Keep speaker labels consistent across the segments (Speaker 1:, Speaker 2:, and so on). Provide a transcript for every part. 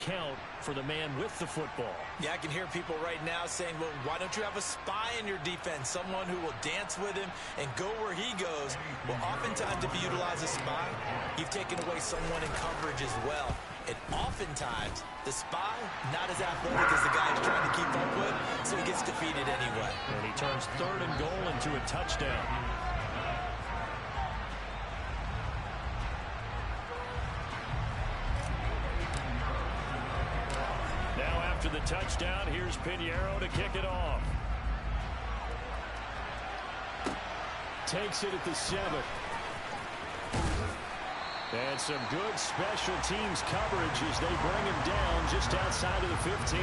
Speaker 1: count for the man with the football.
Speaker 2: Yeah, I can hear people right now saying, well, why don't you have a spy in your defense, someone who will dance with him and go where he goes? Well, oftentimes if you utilize a spy, you've taken away someone in coverage as well. And oftentimes, the spy, not as athletic as the guy he's trying to keep up with, so he gets defeated anyway.
Speaker 1: And he turns 3rd and goal into a touchdown. Now after the touchdown, here's Pinheiro to kick it off. Takes it at the 7. And some good special teams coverage as they bring him down just outside of the 15.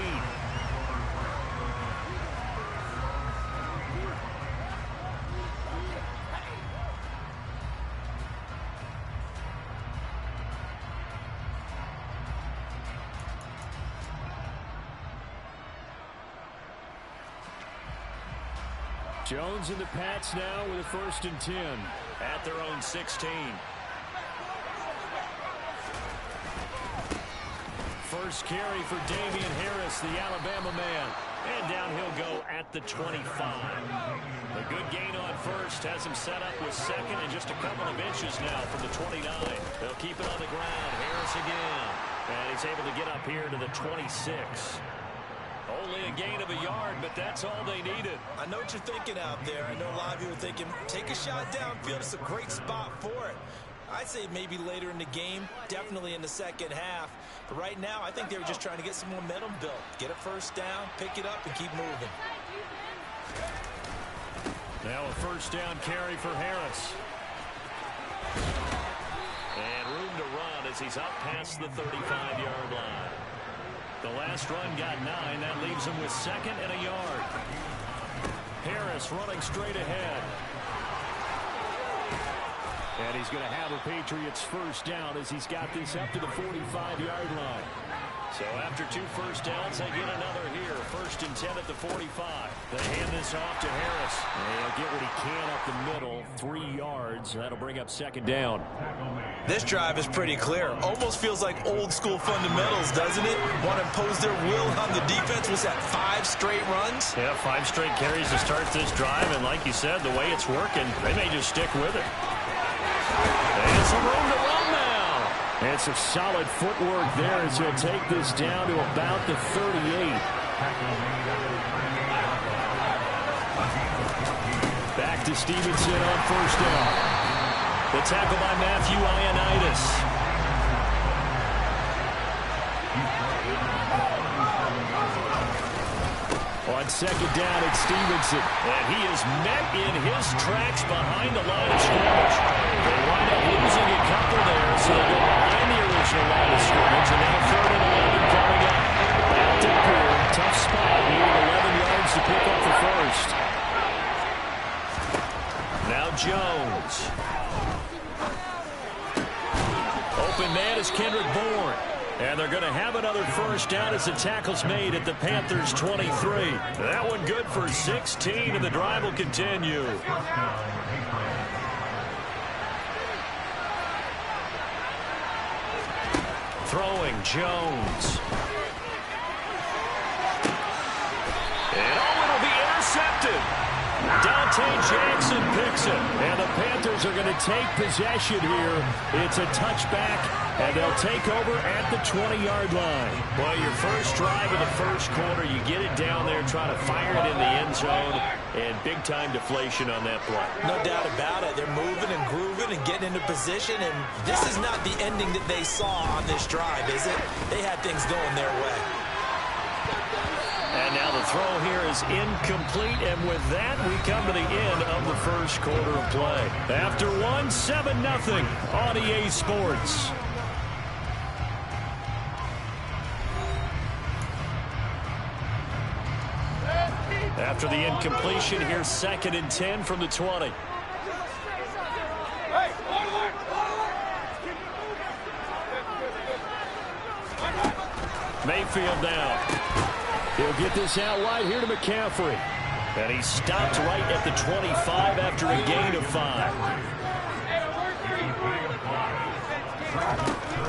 Speaker 1: Jones and the Pats now with a 1st and 10 at their own 16. First carry for Damian Harris, the Alabama man. And down he'll go at the 25. A good gain on first has him set up with 2nd and just a couple of inches now from the 29. They'll keep it on the ground. Harris again. And he's able to get up here to the 26. Only a gain of a yard, but that's all they needed.
Speaker 2: I know what you're thinking out there. I know a lot of you are thinking, take a shot downfield. It's a great spot for it. I'd say maybe later in the game, definitely in the second half. But right now, I think they were just trying to get some momentum built. Get a first down, pick it up, and keep moving.
Speaker 1: Now a first down carry for Harris. And room to run as he's up past the 35-yard line. The last run got 9. That leaves him with 2nd and a yard. Harris running straight ahead. And he's going to have a Patriots first down as he's got this up to the 45-yard line. So after 2 first downs, they get another here. 1st and 10 at the 45. They hand this off to Harris. And he'll get what he can up the middle. 3 yards. That'll bring up 2nd down.
Speaker 2: This drive is pretty clear. Almost feels like old school fundamentals, doesn't it? Want to impose their will on the defense. Was that 5 straight runs?
Speaker 1: Yeah, 5 straight carries to start this drive. And like you said, the way it's working, they may just stick with it. And some room to run now. And some solid footwork there as he'll take this down to about the 38. Back to Stevenson on first down. The tackle by Matthew Ioannidis. On 2nd down, it's Stevenson. And he is met in his tracks behind the line of scrimmage. They wind up losing a couple there, so they go behind the original line of scrimmage. And now 3rd and 11 coming up. Backed up here. Tough spot. Needing 11 yards to pick up the first. Now Jones. Open man is Kendrick Bourne. And they're going to have another first down as the tackle's made at the Panthers' 23. That one good for 16, and the drive will continue. Throwing Jones. And it'll be intercepted. Dante Jackson picks it. And the Panthers are going to take possession here. It's a touchback, and they'll take over at the 20-yard line. Well, your first drive of the first quarter, you get it down there, try to fire it in the end zone, and big-time deflation on that play.
Speaker 2: No doubt about it. They're moving and grooving and getting into position, and this is not the ending that they saw on this drive, is it? They had things going their way.
Speaker 1: And now the throw here is incomplete, and with that, we come to the end of the first quarter of play. After one, 7-0 on EA Sports. After the incompletion, here's 2nd and 10 from the 20. Mayfield now. He'll get this out wide here to McCaffrey. And he stopped right at the 25 after a gain of 5.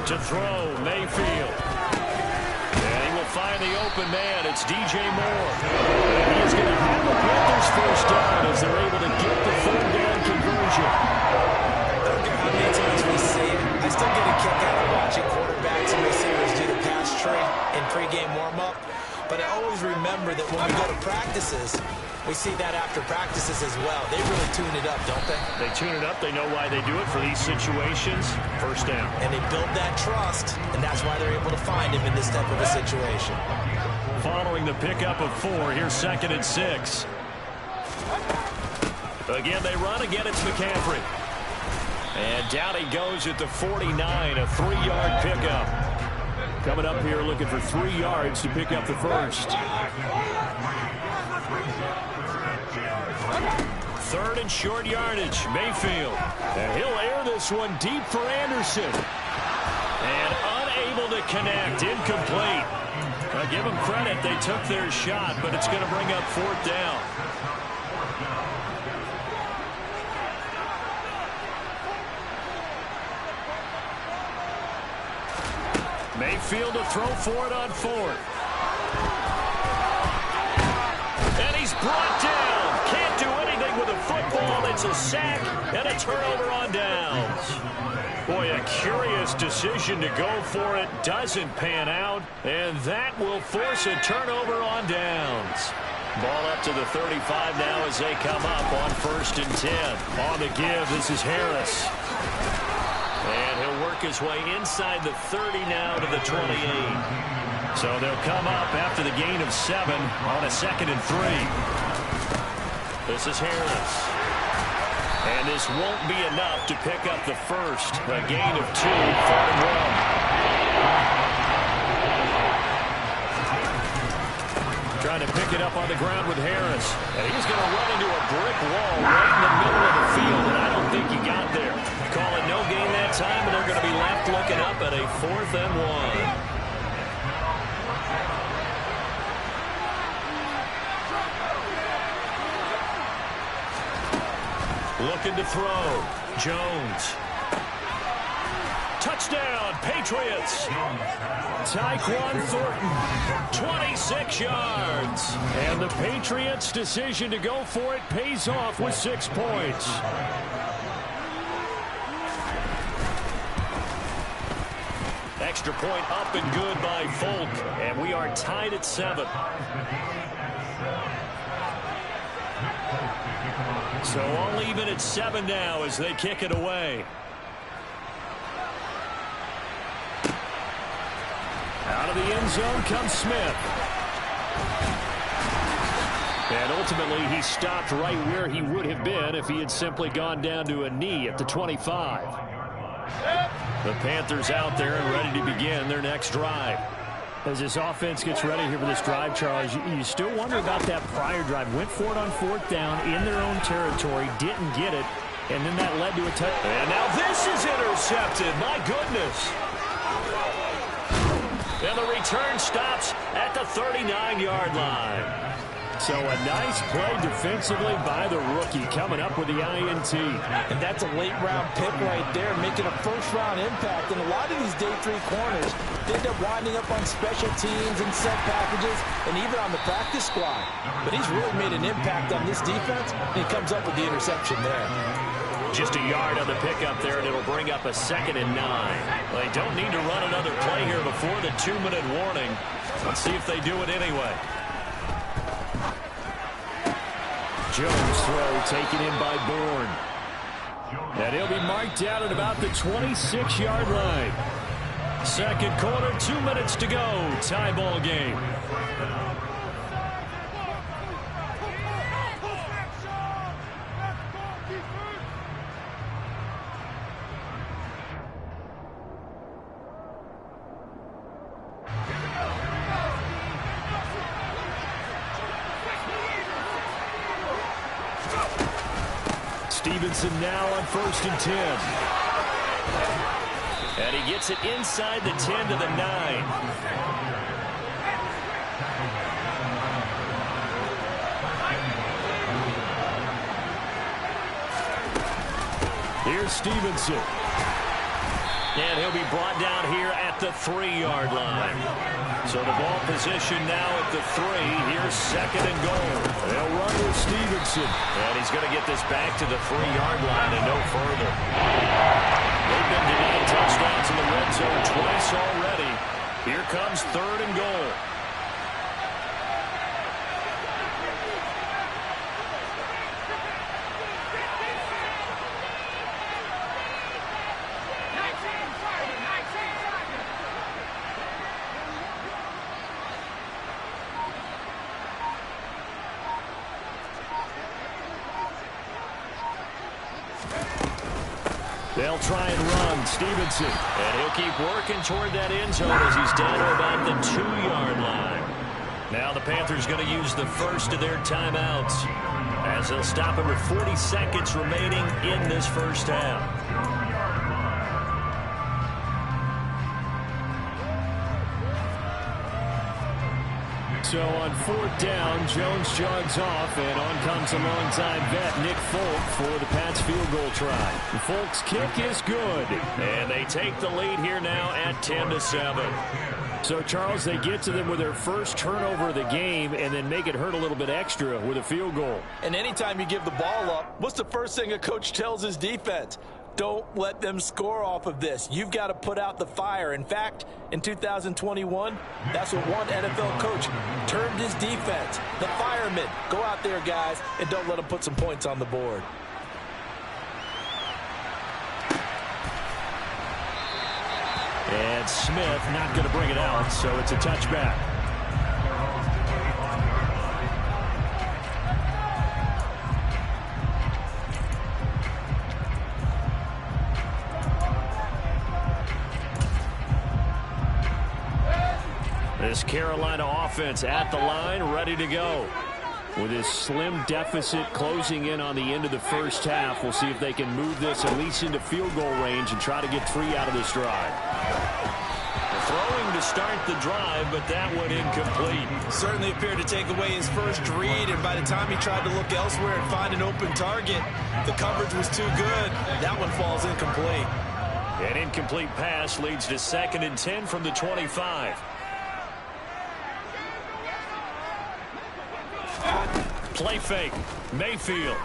Speaker 1: To throw, Mayfield. open man. It's DJ Moore. And he is going to have the Panthers first down as they're able to get the third down conversion.
Speaker 2: I don't care how many times we see it. I still get a kick out of watching quarterbacks and receivers do the pass tree in pregame warm-up. But I always remember that when we go to practices, we see that after practices as well. They really tune it up, don't they?
Speaker 1: They tune it up. They know why they do it for these situations. First down.
Speaker 2: And they build that trust, and that's why they're able to find him in this type of a situation.
Speaker 1: Following the pickup of 4, here's 2nd and 6. Again, they run. Again, it's McCaffrey. And down he goes at the 49, a 3-yard pickup. Coming up here looking for 3 yards to pick up the first. 3rd and short yardage. Mayfield. And he'll air this one deep for Anderson. And unable to connect. Incomplete. I give them credit. They took their shot, but it's going to bring up 4th down. Mayfield to throw for it on 4th. And he's brought down. Can't do anything with a football. It's a sack and a turnover on downs. Boy, a curious decision to go for it. Doesn't pan out. And that will force a turnover on downs. Ball up to the 35 now as they come up on 1st and 10. On the give, this is Harris. And he'll work his way inside the 30 now to the 28. So they'll come up after the gain of 7 on a 2nd and 3. This is Harris. And this won't be enough to pick up the first. A gain of 2, 3rd and 1. Trying to pick it up on the ground with Harris. And he's going to run into a brick wall right in the middle of the field. And I don't think he got there. Call it no gain that time, and they're going to be left looking up at a 4th and 1. Looking to throw. Jones. Touchdown, Patriots. Tyquan Thornton, 26 yards. And the Patriots' decision to go for it pays off with 6 points. Extra point up and good by Folk. And we are tied at 7. So all even at 7 now as they kick it away. Out of the end zone comes Smith. And ultimately he stopped right where he would have been if he had simply gone down to a knee at the 25. The Panthers out there and ready to begin their next drive. As this offense gets ready here for this drive, Charles, you still wonder about that prior drive. Went for it on 4th down in their own territory, didn't get it, and then that led to a touchdown. And now this is intercepted. My goodness. And the return stops at the 39-yard line. So a nice play defensively by the rookie coming up with the INT.
Speaker 3: And that's a late-round pick right there, making a first-round impact. And a lot of these day 3 corners, they end up winding up on special teams and set packages and even on the practice squad. But he's really made an impact on this defense, and he comes up with the interception there.
Speaker 1: Just a yard on the pickup there, and it'll bring up a 2nd and 9. Well, they don't need to run another play here before the 2-minute warning. Let's see if they do it anyway. Jones throw taken in by Bourne. And he'll be marked down at about the 26-yard line. 2nd quarter, 2 minutes to go. Tie ball game. Stevenson now on 1st and 10. And he gets it inside the 10 to the 9. Here's Stevenson. And he'll be brought down here at the 3-yard line. So the ball position now at the 3. Here's second and goal.
Speaker 4: They'll run with Stevenson.
Speaker 1: And he's going to get this back to the 3-yard line and no further. They've been denied touchdowns in the red zone twice already. Here comes third and goal. They'll try and run. Stevenson. And he'll keep working toward that end zone as he's down to about the 2-yard line. Now the Panthers going to use the first of their timeouts as they'll stop him with 40 seconds remaining in this first half.
Speaker 4: So on fourth down, Jones jogs off, and on comes a longtime vet, Nick Folk, for the Pats field goal try. Folk's kick is good.
Speaker 1: And they take the lead here now at 10-7.
Speaker 4: So, Charles, they get to them with their first turnover of the game and then make it hurt a little bit extra with a field goal.
Speaker 3: And anytime you give the ball up, what's the first thing a coach tells his defense? Don't let them score off of this. You've got to put out the fire. In fact, in 2021, that's what one NFL coach termed his defense. The firemen. Go out there, guys, and don't let them put some points on the board.
Speaker 4: And Smith not going to bring it out, so it's a touchback.
Speaker 1: This Carolina offense at the line, ready to go.
Speaker 4: With this slim deficit closing in on the end of the first half, we'll see if they can move this at least into field goal range and try to get 3 out of this drive.
Speaker 1: Throwing to start the drive, but that one incomplete.
Speaker 2: Certainly appeared to take away his first read, and by the time he tried to look elsewhere and find an open target, the coverage was too good. That one falls incomplete.
Speaker 1: An incomplete pass leads to 2nd and 10 from the 25. Play fake. Mayfield.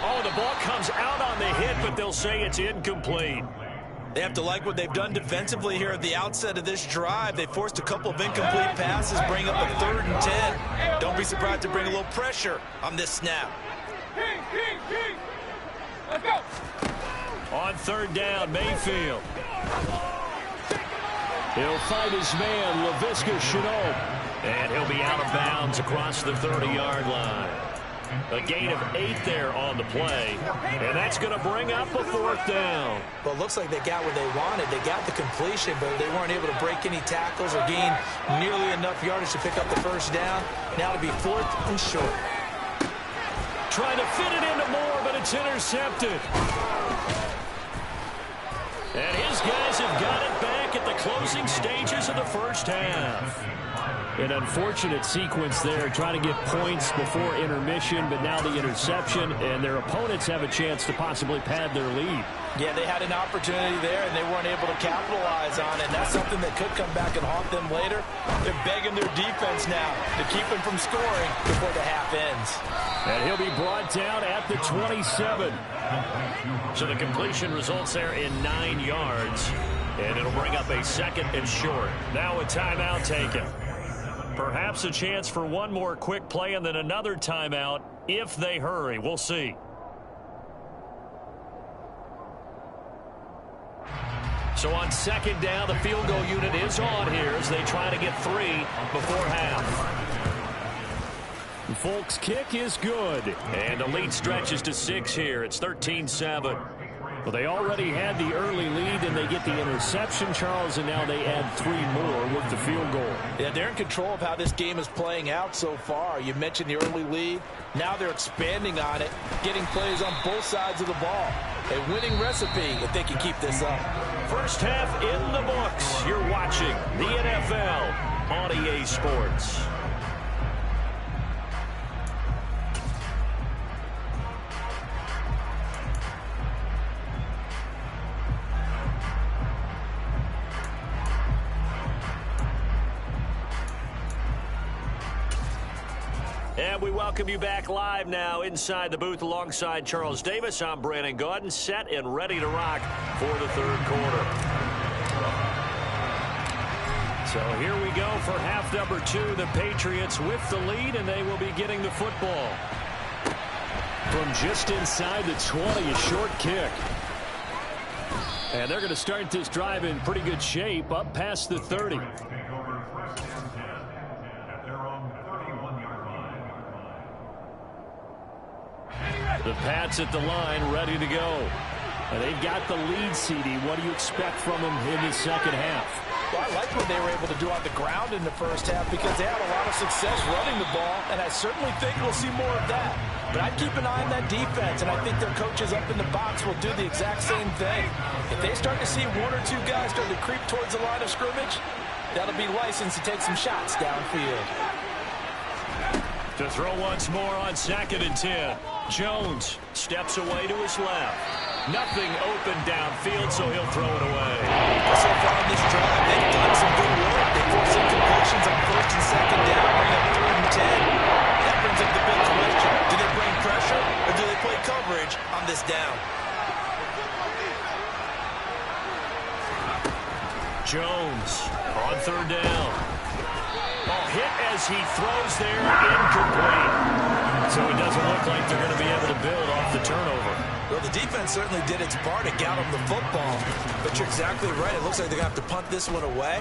Speaker 1: Oh, the ball comes out on the hit, but they'll say it's incomplete.
Speaker 2: They have to like what they've done defensively here at the outset of this drive. They forced a couple of incomplete passes, bring up a 3rd and 10. Don't be surprised to bring a little pressure on this snap.
Speaker 1: Let's go. On 3rd down, Mayfield.
Speaker 4: He'll fight his man, Laviska Shenault.
Speaker 1: And he'll be out of bounds across the 30-yard line. A gain of 8 there on the play. And that's going to bring up a 4th down.
Speaker 2: Well, it looks like they got what they wanted. They got the completion, but they weren't able to break any tackles or gain nearly enough yardage to pick up the first down. Now to be 4th and short.
Speaker 1: Trying to fit it into Moore, but it's intercepted. And his guys have got it back at the closing stages of the first half.
Speaker 4: An unfortunate sequence there, trying to get points before intermission, but now the interception, and their opponents have a chance to possibly pad their lead.
Speaker 3: Yeah, they had an opportunity there, and they weren't able to capitalize on it. And that's something that could come back and haunt them later. They're begging their defense now to keep them from scoring before the half ends.
Speaker 4: And he'll be brought down at the 27.
Speaker 1: So the completion results there in 9 yards. And it'll bring up a 2nd and short. Now a timeout taken. Perhaps a chance for one more quick play and then another timeout if they hurry. We'll see. So on 2nd down, the field goal unit is on here as they try to get 3 before half.
Speaker 4: Folk's kick is good.
Speaker 1: And the lead stretches to 6 here. It's 13-7.
Speaker 4: Well, they already had the early lead, and they get the interception, Charles, and now they add 3 more with the field goal.
Speaker 3: Yeah, they're in control of how this game is playing out so far. You mentioned the early lead. Now they're expanding on it, getting plays on both sides of the ball. A winning recipe if they can keep this up.
Speaker 1: First half in the books. You're watching the NFL on EA Sports. And we welcome you back live now inside the booth alongside Charles Davis. I'm Brandon Gaudin, set and ready to rock for the third quarter. So here we go for half number 2. The Patriots with the lead, and they will be getting the football.
Speaker 4: From just inside the 20, a short kick. And they're going to start this drive in pretty good shape, up past the 30. The Pats at the line, ready to go. And they've got the lead, CD. What do you expect from them in the second half?
Speaker 3: Well, I like what they were able to do on the ground in the first half because they had a lot of success running the ball, and I certainly think we'll see more of that. But I'd keep an eye on that defense, and I think their coaches up in the box will do the exact same thing. If they start to see 1 or 2 guys start to creep towards the line of scrimmage, that'll be licensed to take some shots downfield.
Speaker 1: To throw once more on 2nd and 10. Jones steps away to his left. Nothing open downfield, so he'll throw it away.
Speaker 2: So far on this drive, they've done some good work. They forced some completions on 1st and 2nd down, bring up 3rd and 10. That brings up the big question. Do they bring pressure, or do they play coverage on this down?
Speaker 1: Jones on 3rd down. Ball hit as he throws there, incomplete. So it doesn't look like they're going to be able to build off the turnover.
Speaker 2: Well, the defense certainly did its part to get them the football. But you're exactly right. It looks like they're going to have to punt this one away.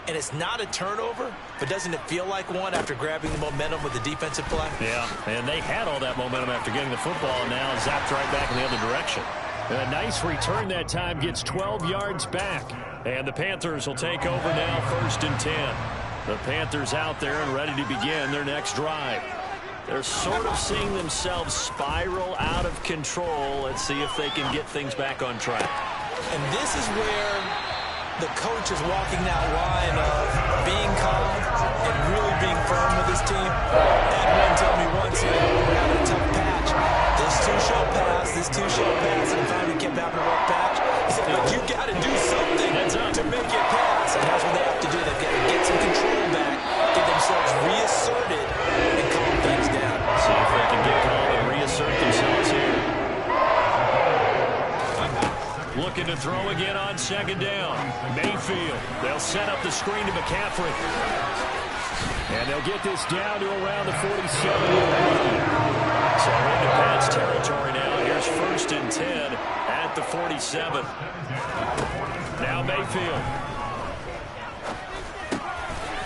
Speaker 2: And it's not a turnover, but doesn't it feel like one after grabbing the momentum with the defensive play?
Speaker 1: Yeah, and they had all that momentum after getting the football, and now zapped right back in the other direction.
Speaker 4: A nice return that time, gets 12 yards back.
Speaker 1: And the Panthers will take over now, 1st and 10. The Panthers out there and ready to begin their next drive. They're sort of seeing themselves spiral out of control. Let's see if they can get things back on track.
Speaker 2: And this is where the coach is walking that line of being calm and really being firm with his team. Ed Wynn told me once, we're having a tough patch. This two shall pass, and finally kept having a rough patch. He said, look, you got to do something to make it pass. And that's what they have to do. They've got to get some control back, get themselves reasserted, and calm things down.
Speaker 1: See if they can get calm and reassert themselves here. Looking to throw again on 2nd down. Mayfield. They'll set up the screen to McCaffrey.
Speaker 4: And they'll get this down to around the 47.
Speaker 1: So into Pats territory now. Here's 1st and 10 at the 47. Now Mayfield.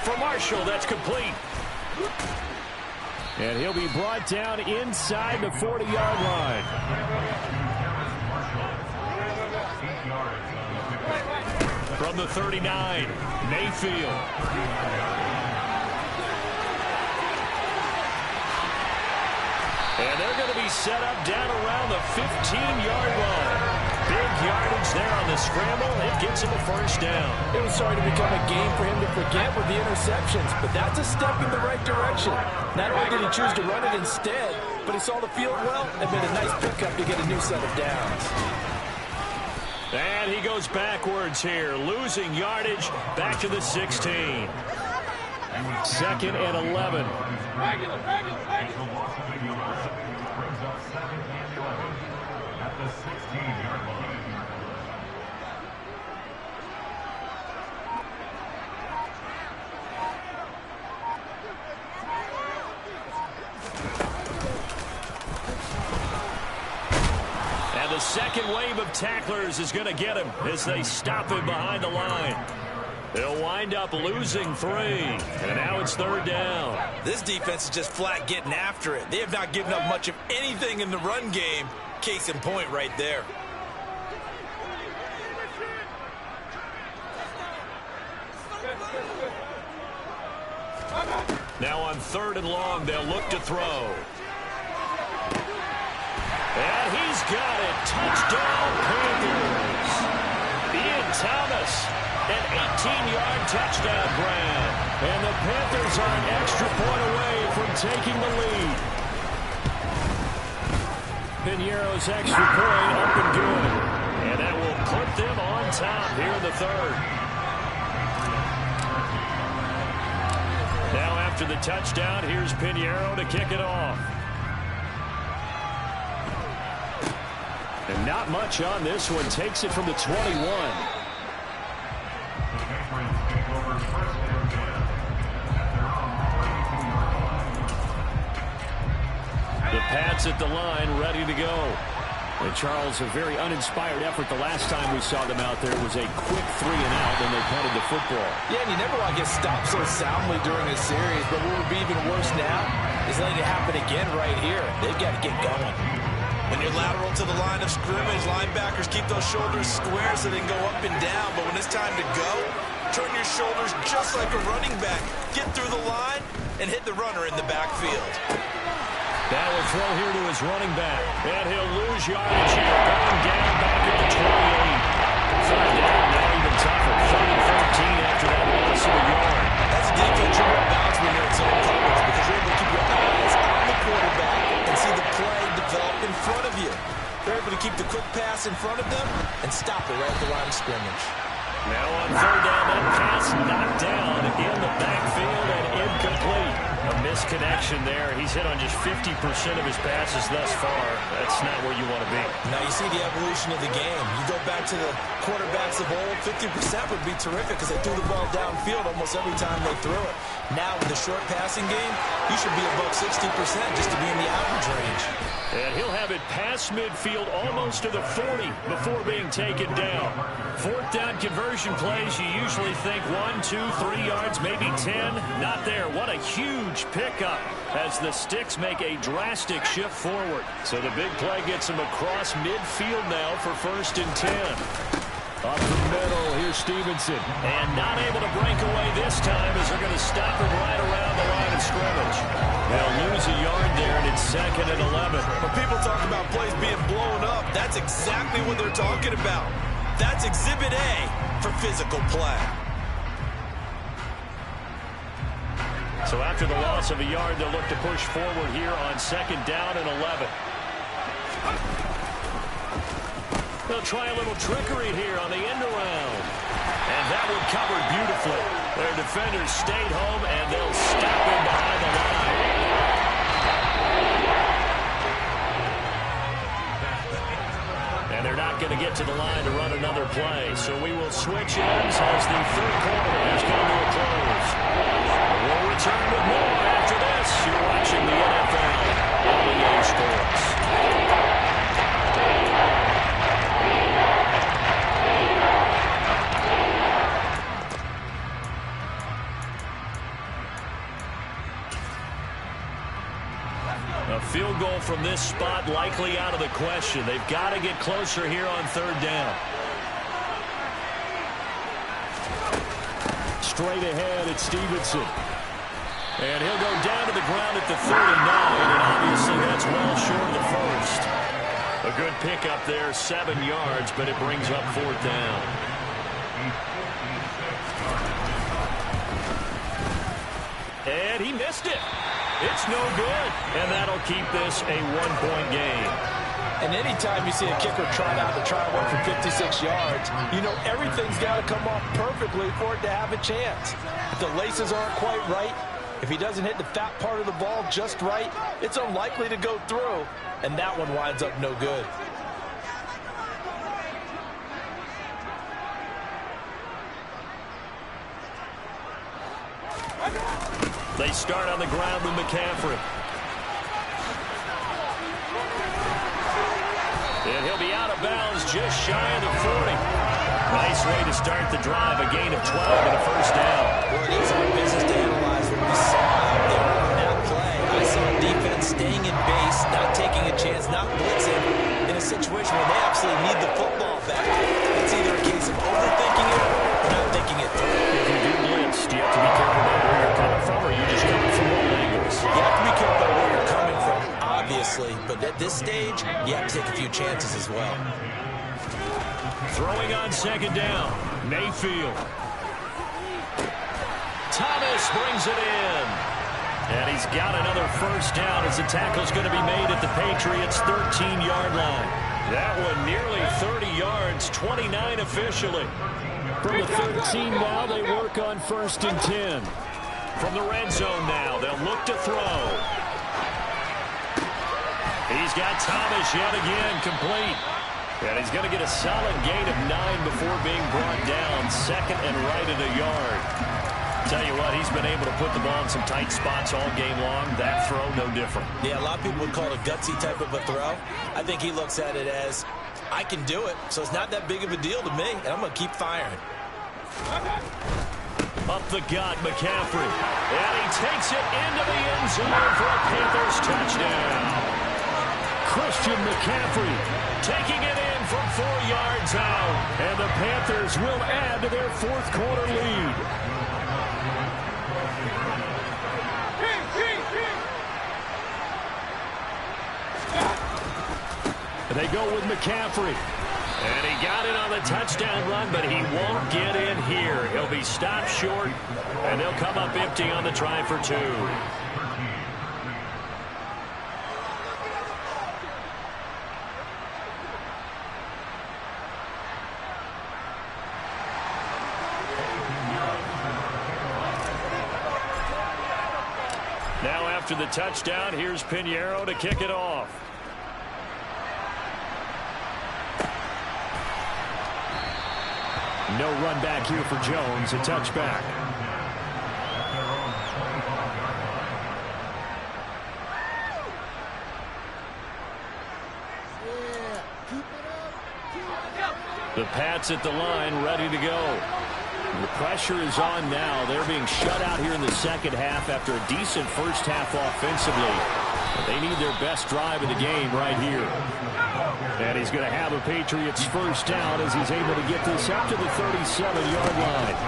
Speaker 1: For Marshall, that's complete.
Speaker 4: And he'll be brought down inside the 40-yard line.
Speaker 1: From the 39, Mayfield. And they're going to be set up down around the 15-yard line. Big yardage there on the scramble. It gets him a 1st down.
Speaker 3: It was starting to become a game for him to forget with the interceptions, but that's a step in the right direction. Not only did he choose to run it instead, but he saw the field well and made a nice pickup to get a new set of downs.
Speaker 1: And he goes backwards here, losing yardage back to the 16.
Speaker 4: 2nd and 11.
Speaker 1: And the second wave of tacklers is going to get him as they stop him behind the line. They'll wind up losing 3. And now it's 3rd down.
Speaker 2: This defense is just flat getting after it. They have not given up much of anything in the run game. Case in point right there.
Speaker 1: Now on 3rd and long, they'll look to throw. And he's got it. Touchdown, Panthers. Ian Thomas, an 18-yard touchdown grab.
Speaker 4: And the Panthers are an extra point away from taking the lead. Piniero's extra point up and good.
Speaker 1: And that will put them on top here in the 3rd. Now after the touchdown. Here's Pinheiro to kick it off. And not much on this one. Takes it from the 21. The Pats at the line, ready to go. And Charles, a very uninspired effort. The last time we saw them out there was a quick 3 and out when they punted the football.
Speaker 3: Yeah, and you never want to get stopped so soundly during a series, but what would be even worse now is letting it happen again right here. They've got to get going.
Speaker 2: When you're lateral to the line of scrimmage, linebackers keep those shoulders square so they can go up and down. But when it's time to go, turn your shoulders just like a running back. Get through the line and hit the runner in the backfield.
Speaker 1: That will throw here to his running back. And he'll lose yardage here. Going down back at the 28. Third down, now even tougher. 3rd and 13 after that loss of a yard.
Speaker 2: That's a defense you're going to bounce when you're in zone coverage because you're able to keep your eyes on the quarterback and see the play develop in front of you. They're able to keep the quick pass in front of them and stop it right at the line of scrimmage.
Speaker 1: Now on 3rd down, that pass knocked down in the backfield and incomplete. A misconnection there. He's hit on just 50% of his passes thus far. That's not where you want to be.
Speaker 2: Now you see the evolution of the game. You go back to the quarterbacks of old, 50% would be terrific because they threw the ball downfield almost every time they threw it. Now in the short passing game, you should be above 60% just to be in the average range.
Speaker 1: And he'll have it past midfield almost to the 40 before being taken down. 4th down conversion plays, you usually think 1, 2, 3 yards, maybe 10. Not there. What a huge pickup as the sticks make a drastic shift forward. So the big play gets him across midfield now for 1st and 10. Up the middle, here's Stevenson. And not able to break away this time as they're going to stop him right around the line of scrimmage. They'll lose a yard there, and it's 2nd and 11.
Speaker 2: When people talk about plays being blown up, that's exactly what they're talking about. That's Exhibit A for physical play.
Speaker 1: So after the loss of a yard, they'll look to push forward here on 2nd down and 11. They'll try a little trickery here on the end around. And that one covered beautifully. Their defenders stayed home, and they'll stop him behind the line. And they're not going to get to the line to run another play. So we will switch ends as the 3rd quarter has come to a close. We'll return with more after this. You're watching the NFL on EA Sports. A field goal from this spot likely out of the question. They've got to get closer here on 3rd down. Straight ahead, it's Stevenson. And he'll go down to the ground at the 39, and obviously that's well short of the 1st. A good pickup there, 7 yards, but it brings up 4th down. And he missed it. It's no good, and that'll keep this a 1-point game.
Speaker 3: And anytime you see a kicker try out to try one for 56 yards, you know everything's got to come off perfectly for it to have a chance. If the laces aren't quite right, if he doesn't hit the fat part of the ball just right, it's unlikely to go through, and that one winds up no good.
Speaker 1: They start on the ground with McCaffrey. And he'll be out of bounds just shy of the 40. Nice way to start the drive. A gain of 12 and a 1st down.
Speaker 2: Well, it is our business to analyze what we saw out there on that play. I saw defense staying in base, not taking a chance, not blitzing in a situation where they absolutely need the football back. It's either a case of overthinking it or not thinking it through.
Speaker 1: If you do blitz, do you have to be careful about where you're coming from, or are you just coming from all angles?
Speaker 2: You have to be careful about where you're coming from, obviously. But at this stage, you have to take a few chances as well.
Speaker 1: Throwing on 2nd down, Mayfield. Thomas brings it in. And he's got another 1st down as the tackle's going to be made at the Patriots' 13-yard line. That one nearly 30 yards, 29 officially.
Speaker 4: From the 13 now, they work on 1st and 10.
Speaker 1: From the red zone now, they'll look to throw. He's got Thomas yet again, complete. And he's going to get a solid gain of 9 before being brought down. Second and right at a yard. Tell you what, he's been able to put the ball in some tight spots all game long. That throw, no different. Yeah, a lot of people would call it a gutsy type of a throw. I think he looks at it as, I can do it, so it's not that big of a deal to me, and I'm going to keep firing. Up the gut, McCaffrey. And he takes it into the end zone for a Panthers touchdown. Christian McCaffrey taking it in from 4 yards out. And the Panthers will add to their fourth quarter lead. They go with McCaffrey. And he got it on the touchdown run, but he won't get in here. He'll be stopped short, and they'll come up empty on the try for 2. Now after the touchdown, here's Pinheiro to kick it off. No run back here for Jones, a touchback. The Pats at the line, ready to go. The pressure is on now. They're being shut out here in the second half after a decent first half offensively. But they need their best drive of the game right here. And he's going to have a Patriots first down as he's able to get this up to the 37-yard line.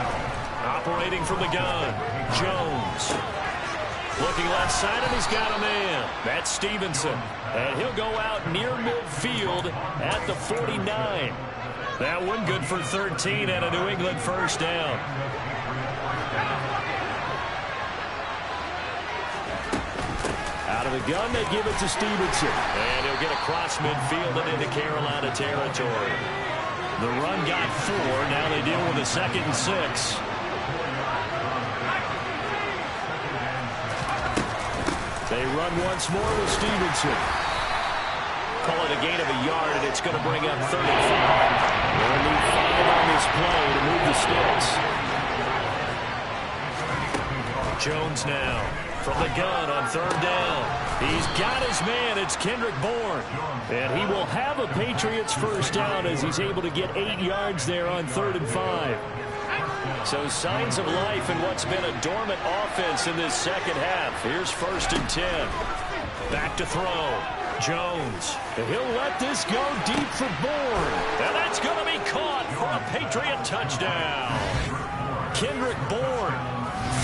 Speaker 1: Operating from the gun, Jones. Looking left side, and he's got a man. That's Stevenson. And he'll go out near midfield at the 49. That one good for 13 and a New England first down. Out of the gun, they give it to Stevenson. And he'll get across midfield and into Carolina territory. The run got 4. Now they deal with a 2nd and 6. They run once more with Stevenson. Call it a gain of a yard, and it's going to bring up 35. They'll need 5 on this play to move the sticks. Jones now from the gun on 3rd down. He's got his man. It's Kendrick Bourne. And he will have a Patriots first down as he's able to get 8 yards there on 3rd and 5. So signs of life in what's been a dormant offense in this second half. Here's 1st and 10. Back to throw. Jones. And he'll let this go deep for Bourne. And that's going to be caught for a Patriot touchdown. Kendrick Bourne,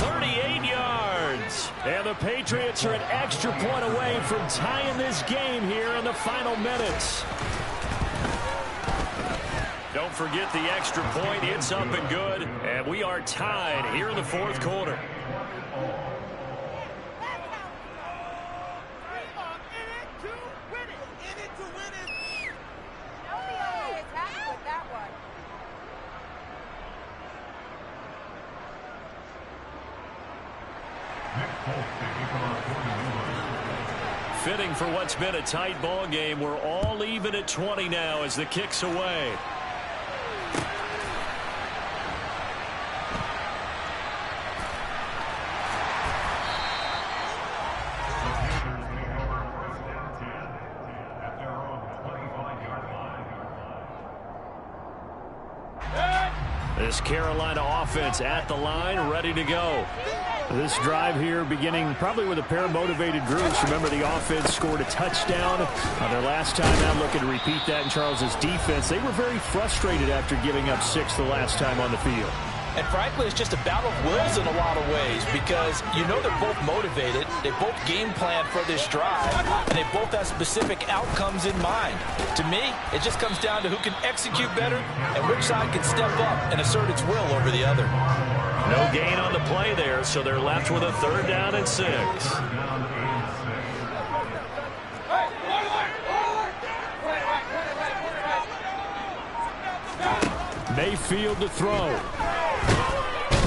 Speaker 1: 38 yards. And the Patriots are an extra point away from tying this game here in the final minutes. Don't forget the extra point. It's up and good. And we are tied here in the 4th quarter. Fitting for what's been a tight ball game. We're all even at 20 now as the kick's away. This Carolina offense at the line, ready to go. This drive here beginning probably with a pair of motivated groups. Remember, the offense scored a touchdown on their last time out. Looking to repeat that in Charles's defense. They were very frustrated after giving up 6 the last time on the field.
Speaker 3: And frankly, it's just a battle of wills in a lot of ways because you know they're both motivated. They both game plan for this drive, and they both have specific outcomes in mind. To me, it just comes down to who can execute better and which side can step up and assert its will over the other.
Speaker 1: No gain on the play there, so they're left with a 3rd down and 6. Mayfield to throw.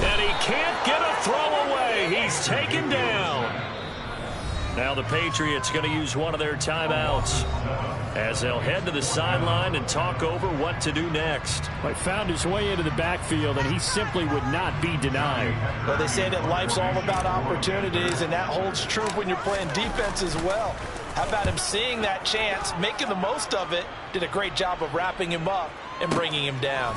Speaker 1: And he can't get a throw away. He taken down. Now the Patriots going to use one of their timeouts as they'll head to the sideline and talk over what to do next.
Speaker 4: He found his way into the backfield, and he simply would not be denied.
Speaker 3: Well, they say that life's all about opportunities, and that holds true when you're playing defense as well. How about him seeing that chance, making the most of it, did a great job of wrapping him up and bringing him down.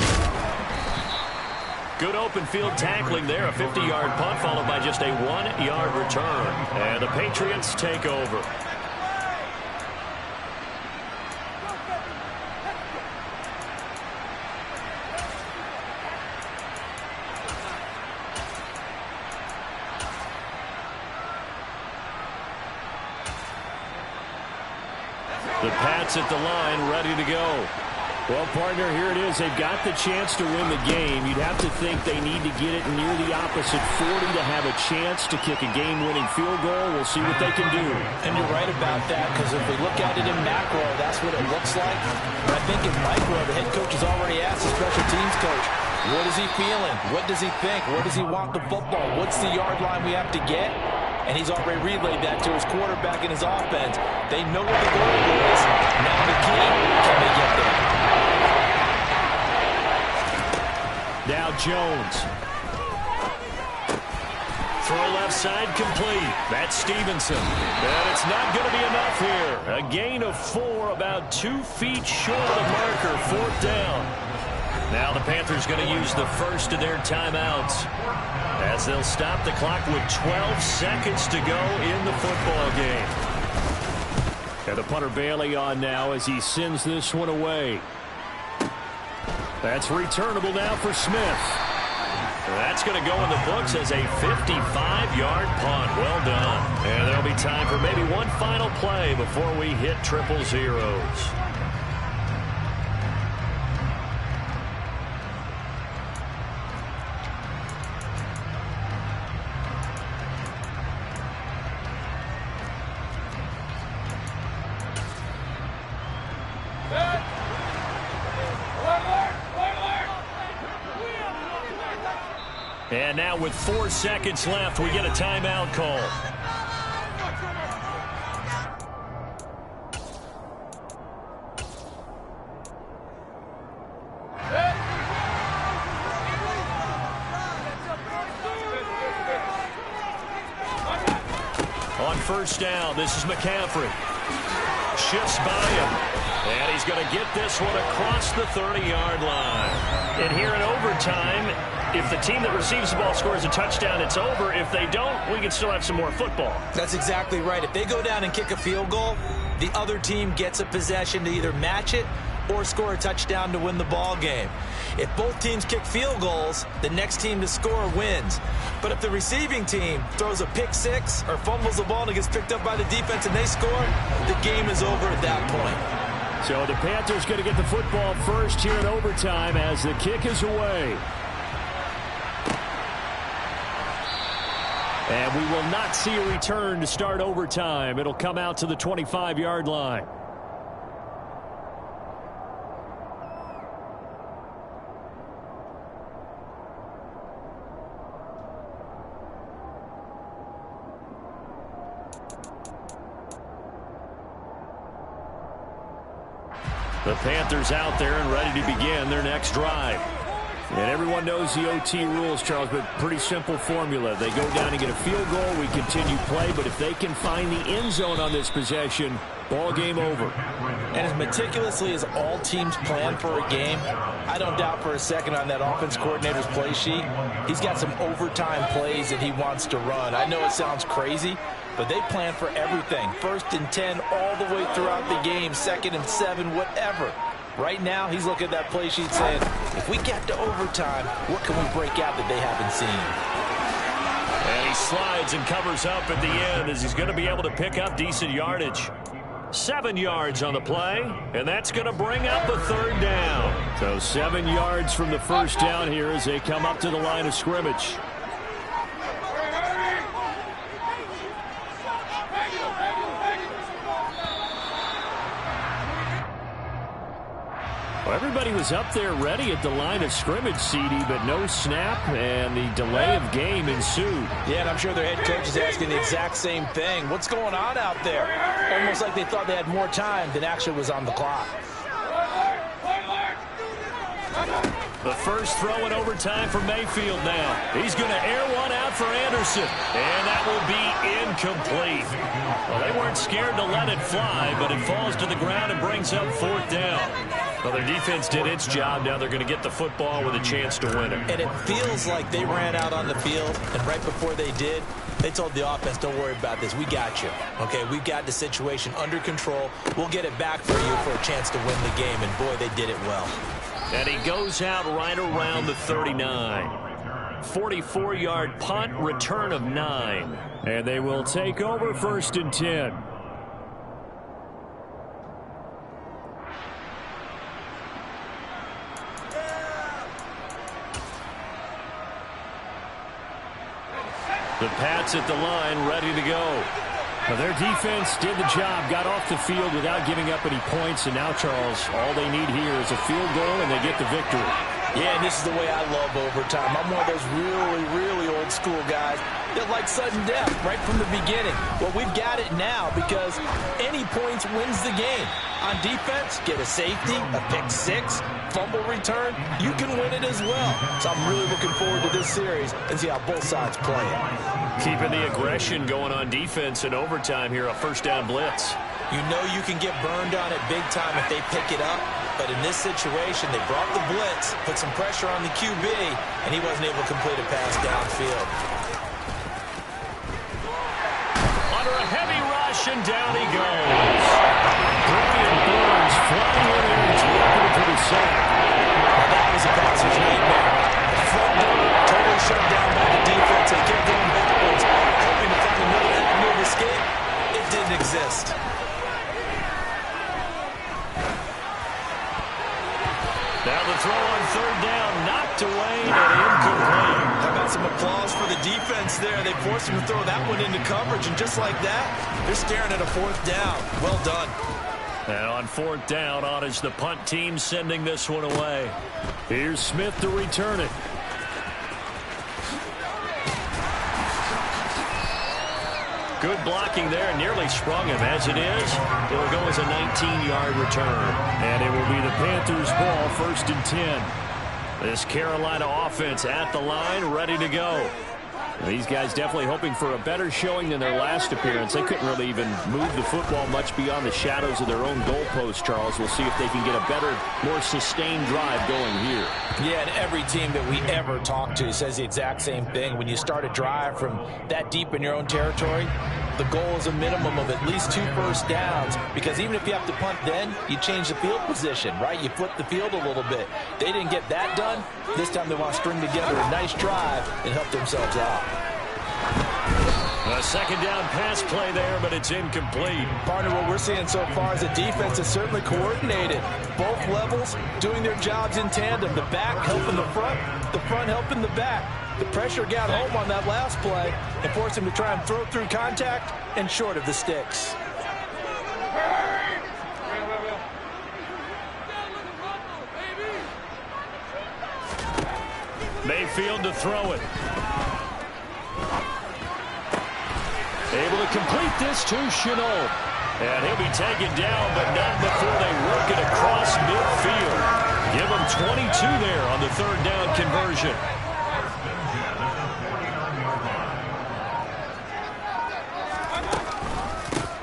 Speaker 1: Good open field tackling there. A 50-yard punt followed by just a 1-yard return. And the Patriots take over. The Pats at the line, ready to go.
Speaker 4: Well, partner, here it is. They've got the chance to win the game. You'd have to think they need to get it near the opposite 40 to have a chance to kick a game-winning field goal. We'll see what they can do.
Speaker 3: And you're right about that, because if we look at it in macro, that's what it looks like. But I think in micro, the head coach has already asked the special teams coach, what is he feeling? What does he think? Where does he want the football? What's the yard line we have to get? And he's already relayed that to his quarterback and his offense. They know what the goal is. Now the key, can they get there?
Speaker 1: Now Jones. Throw left side complete. That's Stevenson. And it's not going to be enough here. A gain of 4, about 2 feet short of the marker. 4th down. Now the Panthers going to use the first of their timeouts as they'll stop the clock with 12 seconds to go in the football game.
Speaker 4: And the punter Bailey on now as he sends this one away. That's returnable now for Smith.
Speaker 1: That's going to go in the books as a 55-yard punt. Well done. And there'll be time for maybe one final play before we hit triple zeros. And now with 4 seconds left, we get a timeout call. On first down, this is McCaffrey. Shifts by him. And he's going to get this one across the 30-yard line. And here in overtime, if the team that receives the ball scores a touchdown, it's over. If they don't, we can still have some more football.
Speaker 2: That's exactly right. If they go down and kick a field goal, the other team gets a possession to either match it or score a touchdown to win the ball game. If both teams kick field goals, the next team to score wins. But if the receiving team throws a pick six or fumbles the ball and it gets picked up by the defense and they score, the game is over at that point.
Speaker 4: So the Panthers going to get the football first here in overtime as the kick is away. And we will not see a return to start overtime. It'll come out to the 25-yard line.
Speaker 1: The Panthers out there and ready to begin their next drive.
Speaker 4: And everyone knows the OT rules, Charles, but pretty simple formula. They go down and get a field goal, we continue play, but if they can find the end zone on this possession, ball game over.
Speaker 3: And as meticulously as all teams plan for a game, I don't doubt for a second on that offense coordinator's play sheet, he's got some overtime plays that he wants to run. I know it sounds crazy, but they plan for everything. 1st and 10 all the way throughout the game, 2nd and 7, whatever. Right now, he's looking at that play sheet saying, if we get to overtime, what can we break out that they haven't seen?
Speaker 1: And he slides and covers up at the end as he's going to be able to pick up decent yardage. 7 yards on the play, and that's going to bring up a 3rd down.
Speaker 4: So 7 yards from the first down here as they come up to the line of scrimmage. Everybody was up there ready at the line of scrimmage, CD, but no snap, and the delay of game ensued.
Speaker 3: Yeah, and I'm sure their head coach is asking the exact same thing. What's going on out there? Almost like they thought they had more time than actually was on the clock.
Speaker 1: The first throw in overtime for Mayfield now. He's going to air one out for Anderson, and that will be incomplete. Well, they weren't scared to let it fly, but it falls to the ground and brings up fourth down. Well, their defense did its job. Now they're going to get the football with a chance to win it.
Speaker 2: And it feels like they ran out on the field, and right before they did, they told the offense, don't worry about this. We got you. Okay, we've got the situation under control. We'll get it back for you for a chance to win the game, and boy, they did it well.
Speaker 1: And he goes out right around the 39. 44-yard punt, return of 9.
Speaker 4: And they will take over 1st and 10.
Speaker 1: The Pats at the line, ready to go.
Speaker 4: Well, their defense did the job, got off the field without giving up any points, and now, Charles, all they need here is a field goal, and they get the victory.
Speaker 3: Yeah, and this is the way I love overtime. I'm one of those really, really old school guys that like sudden death right from the beginning. Well, we've got it now because any points wins the game. On defense, get a safety, a pick six, fumble return, you can win it as well. So I'm really looking forward to this series and see how both sides play it.
Speaker 1: Keeping the aggression going on defense in overtime here, a first down blitz.
Speaker 2: You know you can get burned on it big time if they pick it up. But in this situation, they brought the blitz, put some pressure on the QB, and he wasn't able to complete a pass downfield.
Speaker 1: Under a heavy rush, and down he goes. Brian Burns flying in there and taking it to the sack.
Speaker 2: Now that was a passer's nightmare. The front door totally shut down by the defense. They kept going backwards, hoping to find another avenue of escape. It didn't exist.
Speaker 1: Now the throw on third down, knocked away and incomplete.
Speaker 2: How about some applause for the defense there? They forced him to throw that one into coverage, and just like that, they're staring at a fourth down. Well done.
Speaker 1: And on fourth down, on is the punt team sending this one away. Here's Smith to return it. Good blocking there, nearly sprung him. As it is, it will go as a 19-yard return.
Speaker 4: And it will be the Panthers' ball, 1st and 10.
Speaker 1: This Carolina offense at the line, ready to go.
Speaker 4: These guys definitely hoping for a better showing than their last appearance. They couldn't really even move the football much beyond the shadows of their own goalpost, Charles. We'll see if they can get a better, more sustained drive going here.
Speaker 3: Yeah, and every team that we ever talk to says the exact same thing. When you start a drive from that deep in your own territory, the goal is a minimum of at least 2 first downs, because even if you have to punt then, you change the field position, right? You flip the field a little bit. They didn't get that done. This time they want to string together a nice drive and help themselves out.
Speaker 1: A second down pass play there, but it's incomplete.
Speaker 3: Partner, what we're seeing so far is the defense is certainly coordinated. Both levels doing their jobs in tandem. The back helping the front helping the back. The pressure got home on that last play and forced him to try and throw through contact and short of the sticks.
Speaker 1: Mayfield to throw it. Able to complete this to Chenault. And he'll be taken down, but not before they work it across midfield. Give him 22 there on the third down conversion.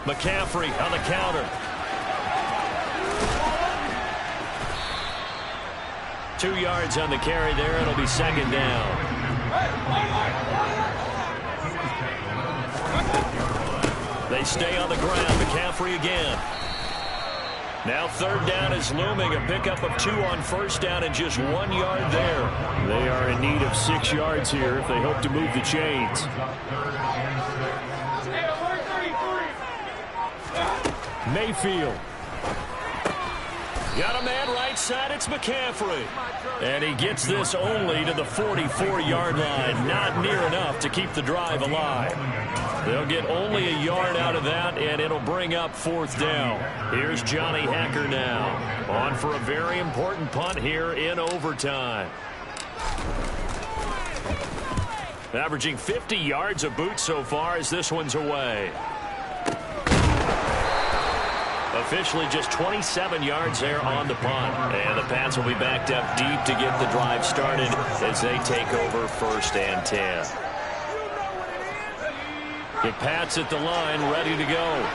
Speaker 1: McCaffrey on the counter. 2 yards on the carry there. It'll be second down. They stay on the ground. McCaffrey again. Now third down is looming. A pickup of 2 on first down and just 1 yard there.
Speaker 4: They are in need of 6 yards here if they hope to move the chains. Mayfield.
Speaker 1: Got a man right side. It's McCaffrey. And he gets this only to the 44-yard line. Not near enough to keep the drive alive. They'll get only a yard out of that, and it'll bring up 4th down. Here's Johnny Hacker now. On for a very important punt here in overtime. Averaging 50 yards a boot so far as this one's away. Officially just 27 yards there on the punt. And the Pats will be backed up deep to get the drive started as they take over 1st and 10. The Pats at the line, ready to go.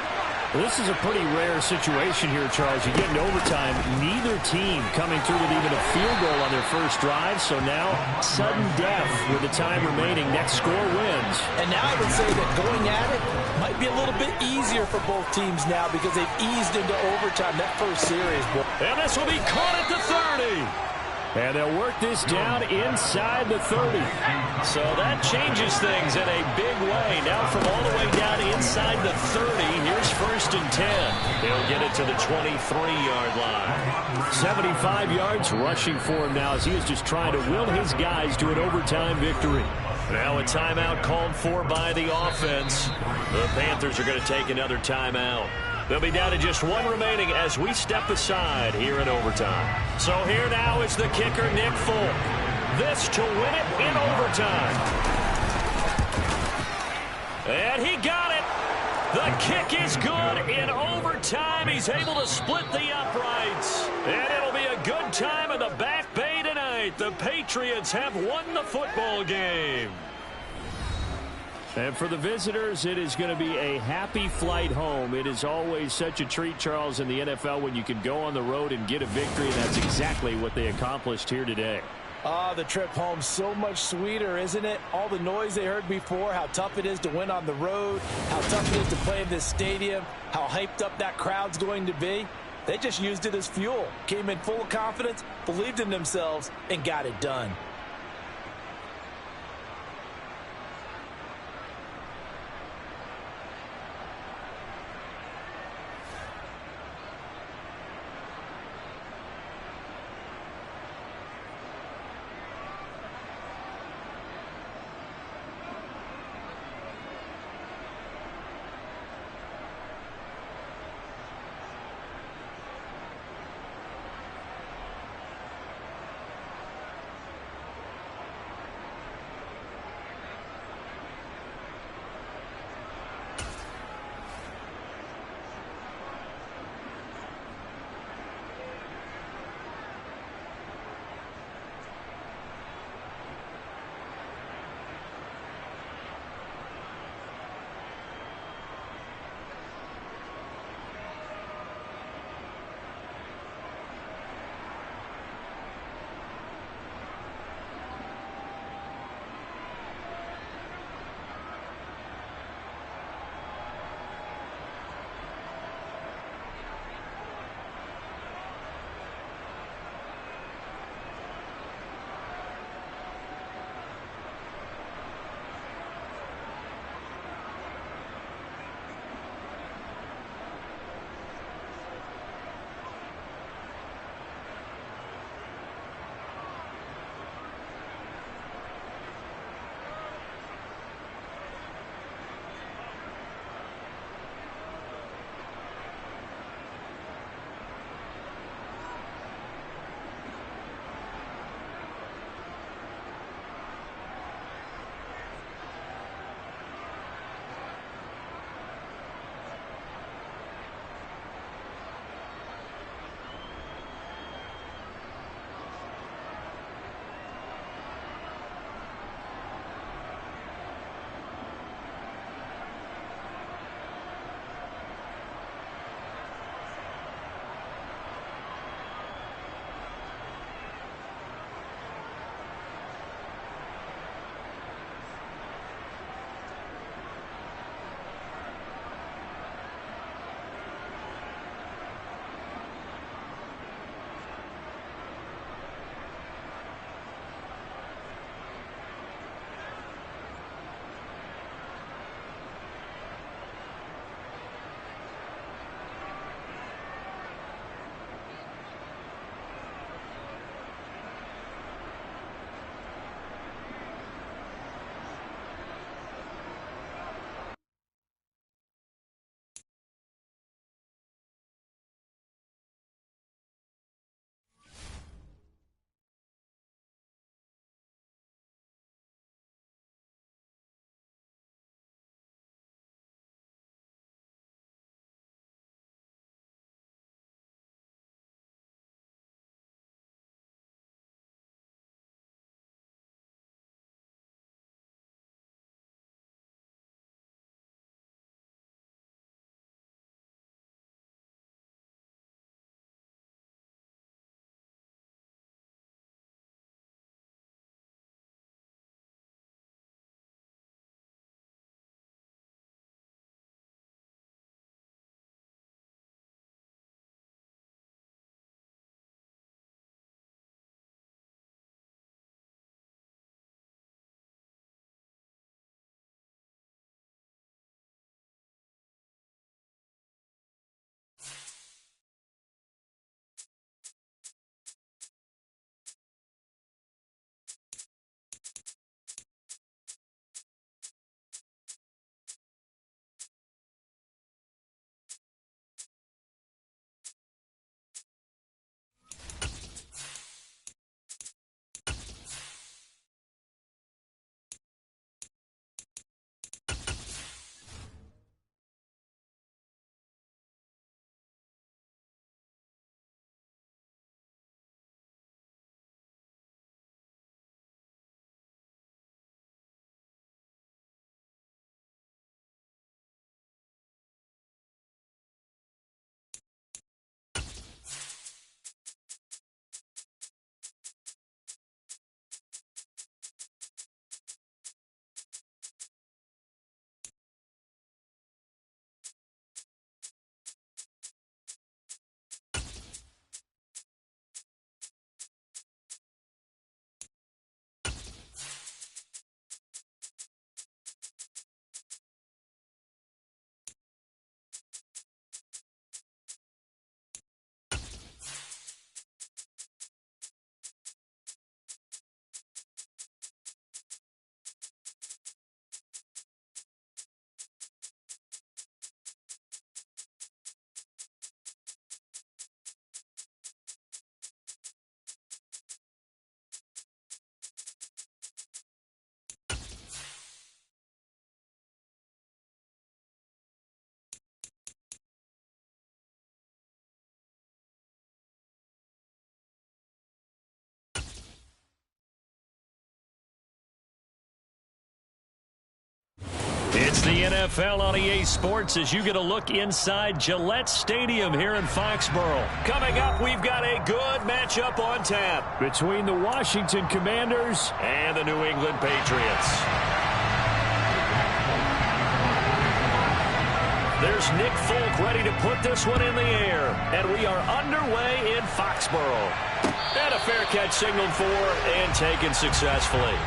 Speaker 4: Well, this is a pretty rare situation here, Charles. You get in overtime, neither team coming through with even a field goal on their first drive. So now, sudden death with the time remaining. Next score wins.
Speaker 3: And now I would say that going at it might be a little bit easier for both teams now because they've eased into overtime that first series.
Speaker 1: And this will be caught at the 30.
Speaker 4: And they'll work this down inside the 30.
Speaker 1: So that changes things in a big way. Now from all the way down inside the 30, here's 1st and 10. He'll get it to the 23-yard line.
Speaker 4: 75 yards rushing for him now as he is just trying to will his guys to an overtime victory.
Speaker 1: Now a timeout called for by the offense. The Panthers are going to take another timeout. They'll be down to just one remaining as we step aside here in overtime. So here now is the kicker, Nick Folk. This to win it in overtime. And he got it. The kick is good in overtime. He's able to split the uprights. And it'll be a good time in the Back Bay tonight. The Patriots have won the football game.
Speaker 4: And for the visitors, it is going to be a happy flight home. It is always such a treat, Charles, in the NFL when you can go on the road and get a victory, and that's exactly what they accomplished here today.
Speaker 3: The trip home so much sweeter, isn't it? All the noise they heard before, how tough it is to win on the road, how tough it is to play in this stadium, how hyped up that crowd's going to be. They just used it as fuel, came in full of confidence, believed in themselves, and got it done.
Speaker 1: It's the NFL on EA Sports as you get a look inside Gillette Stadium here in Foxborough. Coming up, we've got a good matchup on tap between the Washington Commanders and the New England Patriots. There's Nick Folk ready to put this one in the air, and we are underway in Foxborough. And a fair catch signaled for and taken successfully.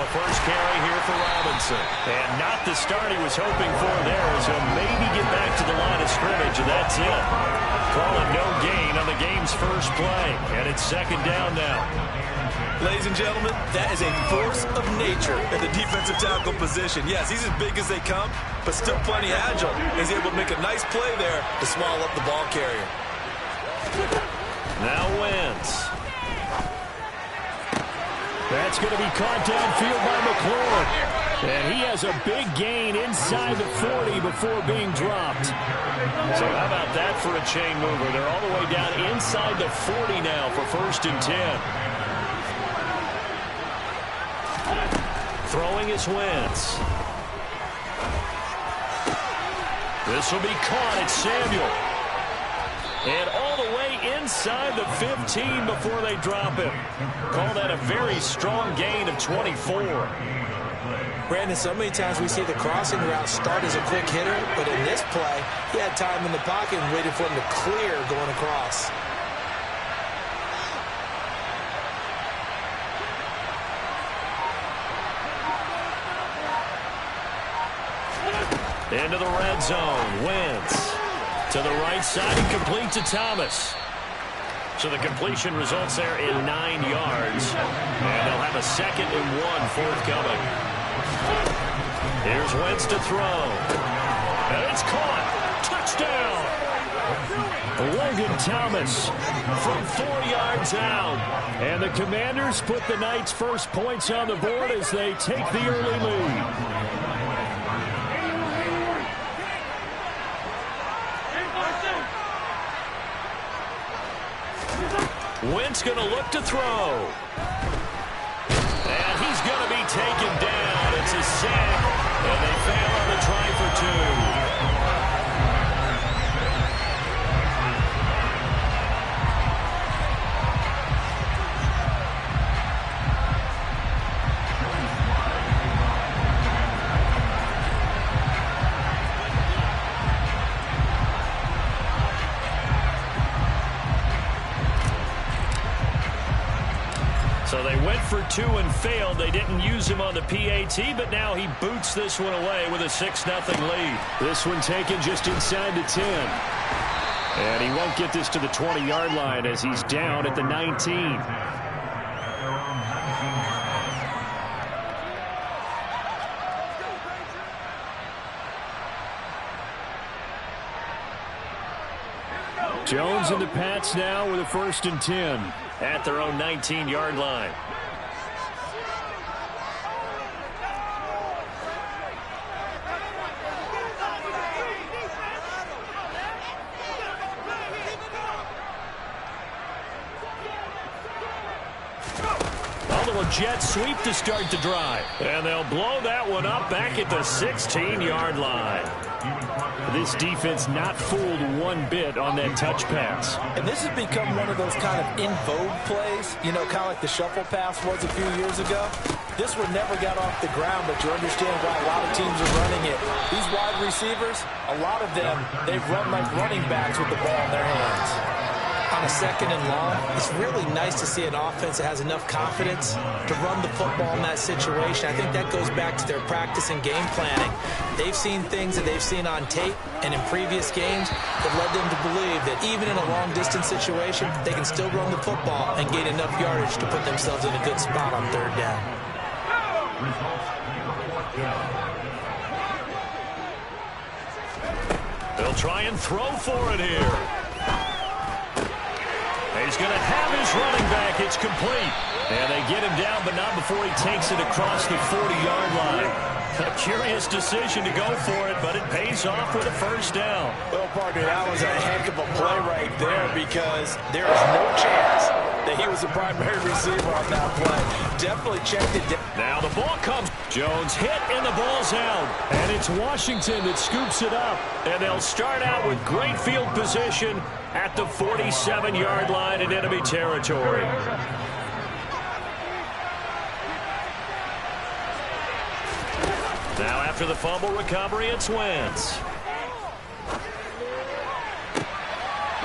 Speaker 1: First carry here for Robinson. And not the start he was hoping for there as he'll maybe get back to the line of scrimmage, and that's it. Call it no gain on the game's first play. And it's second down now.
Speaker 2: Ladies and gentlemen, that is a force of nature at the defensive tackle position. Yes, he's as big as they come, but still plenty agile. He's able to make a nice play there to swallow up the ball carrier.
Speaker 1: Now Wentz. That's going to be caught downfield by McLaurin. And he has a big gain inside the 40 before being dropped. So how about that for a chain mover? They're all the way down inside the 40 now for 1st and 10. Throwing is Wentz. This will be caught at Samuel. And all the way inside the 15 before they drop him. Call that a very strong gain of 24.
Speaker 3: Brandon, so many times we see the crossing route start as a quick hitter, but in this play, he had time in the pocket and waited for him to clear going across.
Speaker 1: Into the red zone. Wentz. To the right side and complete to Thomas. So the completion results there in 9 yards. And they'll have a 2nd and 1 forthcoming. Here's Wentz to throw. And it's caught. Touchdown. Logan Thomas from 4 yards out. And the Commanders put the Knights' first points on the board as they take the early lead. Wentz going to look to throw. And he's going to be taken down. It's a sack. And they fail on the try for 2. So they went for 2 and failed. They didn't use him on the PAT, but now he boots this one away with a 6-0 lead. This one taken just inside the 10. And he won't get this to the 20-yard line as he's down at the 19. Jones and the Pats now with a 1st and 10 at their own 19-yard line. jet sweep to start the drive. And they'll blow that one up back at the 16-yard line. This defense not fooled one bit on that touch pass.
Speaker 3: And this has become one of those kind of in vogue plays, you know, kind of like the shuffle pass was a few years ago. This one never got off the ground, but you understand why a lot of teams are running it. These wide receivers, a lot of them, they've run like running backs with the ball in their hands. On a 2nd and long, it's really nice to see an offense that has enough confidence to run the football in that situation. I think that goes back to their practice and game planning. They've seen things that they've seen on tape and in previous games that led them to believe that even in a long-distance situation, they can still run the football and gain enough yardage to put themselves in a good spot on 3rd down.
Speaker 1: They'll try and throw for it here. He's going to have his running back. It's complete. And they get him down, but not before he takes it across the 40-yard line. A curious decision to go for it, but it pays off with a 1st down.
Speaker 3: Well, partner, that was a heck of a play right there because there is no chance that he was the primary receiver on that play. Definitely checked it down.
Speaker 1: Now the ball comes. Jones hit, and the ball's out. And it's Washington that scoops it up. And they'll start out with great field position at the 47-yard line in enemy territory. Now after the fumble recovery, it's Wentz.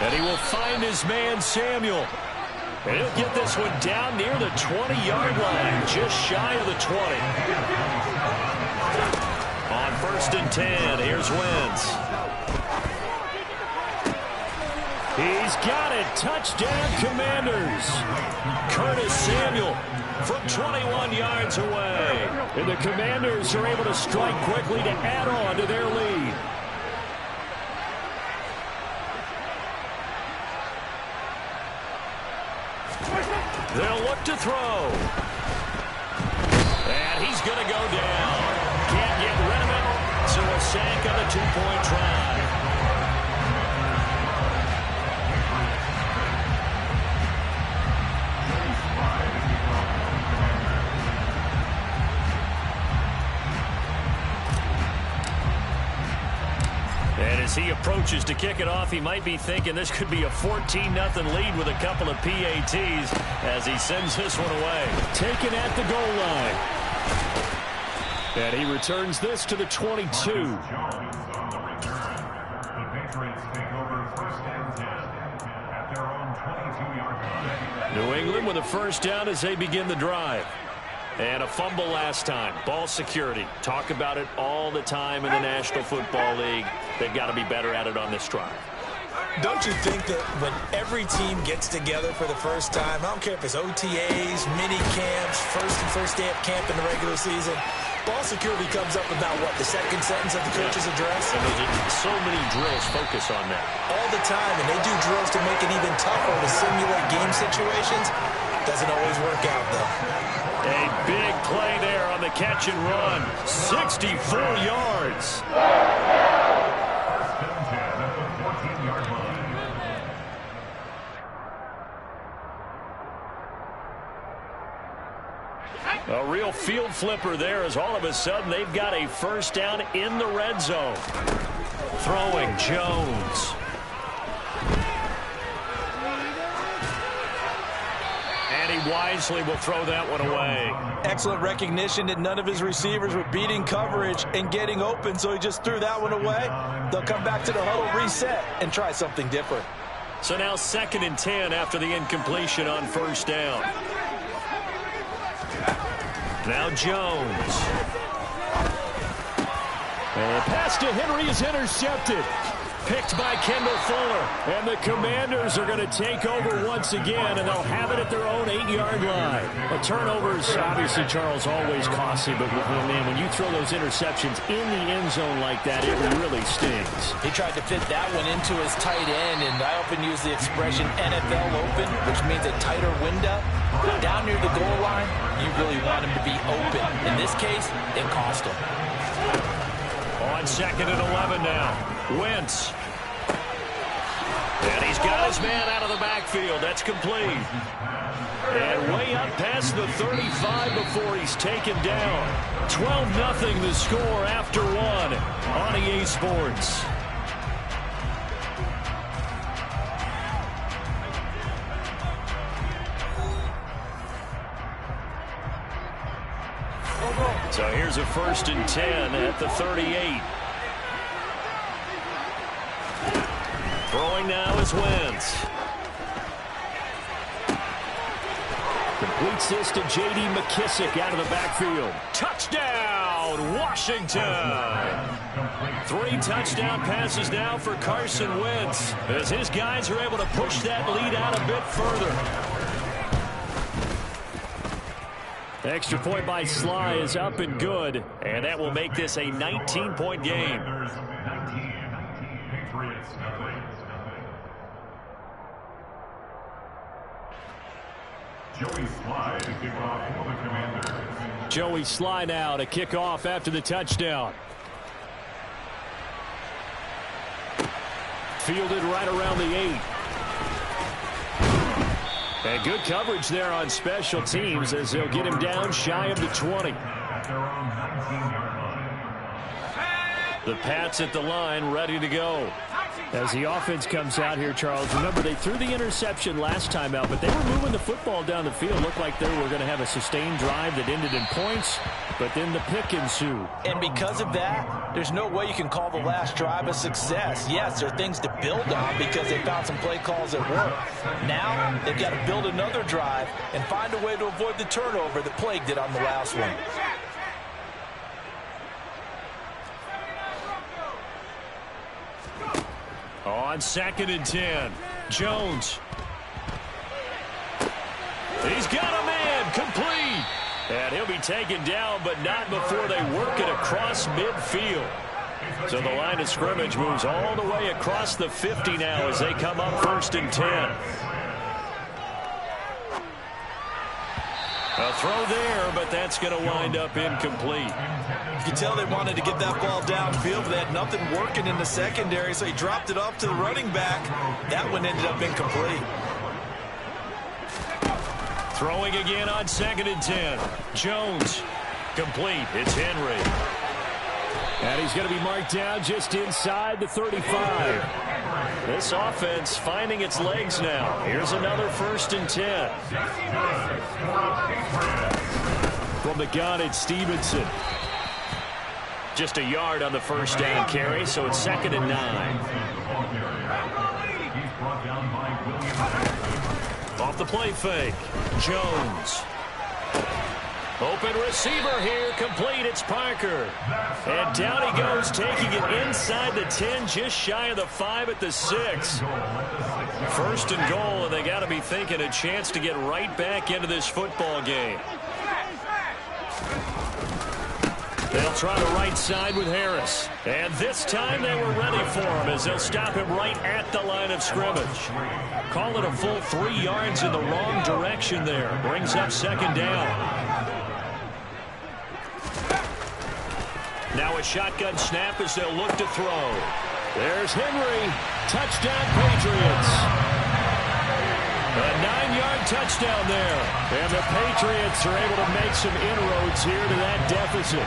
Speaker 1: And he will find his man, Samuel. And he'll get this one down near the 20-yard line, just shy of the 20. On 1st and 10, here's Wentz. He's got it. Touchdown, Commanders. Curtis Samuel from 21 yards away. And the Commanders are able to strike quickly to add on to their lead. They'll look to throw. And he's going to go down. Can't get rid of it. So a sack on a 2-point try. And as he approaches to kick it off, he might be thinking this could be a 14-0 lead with a couple of PATs as he sends this one away. Taken at the goal line. And he returns this to the 22. New England with a 1st down as they begin the drive. And a fumble last time. Ball security. Talk about it all the time in the National Football League. They've got to be better at it on this drive.
Speaker 2: Don't you think that when every team gets together for the first time, I don't care if it's OTAs, mini camps, first day of camp in the regular season, ball security comes up about what, the 2nd sentence of the coach's address?
Speaker 1: And there's so many drills focus on that.
Speaker 2: All the time, and they do drills to make it even tougher to simulate game situations. Doesn't always work out, though.
Speaker 1: A big play there on the catch and run. 64 yards. A real field flipper there as all of a sudden they've got a 1st down in the red zone. Throwing Jones. And he wisely will throw that one away.
Speaker 3: Excellent recognition that none of his receivers were beating coverage and getting open, so he just threw that one away. They'll come back to the huddle, reset, and try something different.
Speaker 1: So now 2nd and 10 after the incompletion on 1st down. Now Jones. And pass to Henry is intercepted. Picked by Kendall Fuller. And the Commanders are going to take over once again, and they'll have it at their own 8-yard line. A turnover's obviously, Charles, always costly, but man, when you throw those interceptions in the end zone like that, it really stings.
Speaker 3: He tried to fit that one into his tight end, and I often use the expression NFL open, which means a tighter window. Down near the goal line, you really want him to be open. In this case, it cost him. On 2nd and 11 now. Wentz.
Speaker 1: And he's got his man out of the backfield. That's complete. And way up past the 35 before he's taken down. 12-0 the score after one on EA Sports. So here's a 1st and 10 at the 38. Throwing now is Wentz. Completes this to J.D. McKissick out of the backfield. Touchdown, Washington! 3 touchdown passes now for Carson Wentz as his guys are able to push that lead out a bit further. The extra point by Sly is up and good, and that will make this a 19-point game.
Speaker 5: Joey Sly to kick off for the Commanders.
Speaker 1: Joey Sly now to kick off after the touchdown. Fielded right around the 8. And good coverage there on special teams as they'll get him down shy of the 20. The Pats at the line ready to go. As the offense comes out here, Charles, remember they threw the interception last time out, but they were moving the football down the field. Looked like they were going to have a sustained drive that ended in points, but then the pick ensued.
Speaker 3: And because of that, there's no way you can call the last drive a success. Yes, there are things to build on because they found some play calls that work. Now they've got to build another drive and find a way to avoid the turnover that plagued it on the last one.
Speaker 1: On 2nd and 10, Jones. He's got a man, complete. And he'll be taken down, but not before they work it across midfield. So the line of scrimmage moves all the way across the 50 now as they come up 1st and 10. A throw there, but that's going to wind up incomplete.
Speaker 2: You can tell they wanted to get that ball downfield, but they had nothing working in the secondary, so he dropped it off to the running back. That one ended up incomplete.
Speaker 1: Throwing again on 2nd and 10. Jones. Complete. It's Henry. And he's going to be marked down just inside the 35. This offense finding its legs now. Here's another 1st and 10. From the gun, it's Stevenson. Just a yard on the 1st down carry, so it's 2nd and 9. Off the play fake. Jones. Open receiver here, complete, it's Parker. And down he goes, taking it inside the 10, just shy of the 5 at the 6. 1st and goal, and they got to be thinking a chance to get right back into this football game. They'll try the right side with Harris. And this time they were ready for him as they'll stop him right at the line of scrimmage. Call it a full 3 yards in the wrong direction there. Brings up 2nd down. Now a shotgun snap as they'll look to throw. There's Henry. Touchdown, Patriots. A 9-yard touchdown there. And the Patriots are able to make some inroads here to that deficit.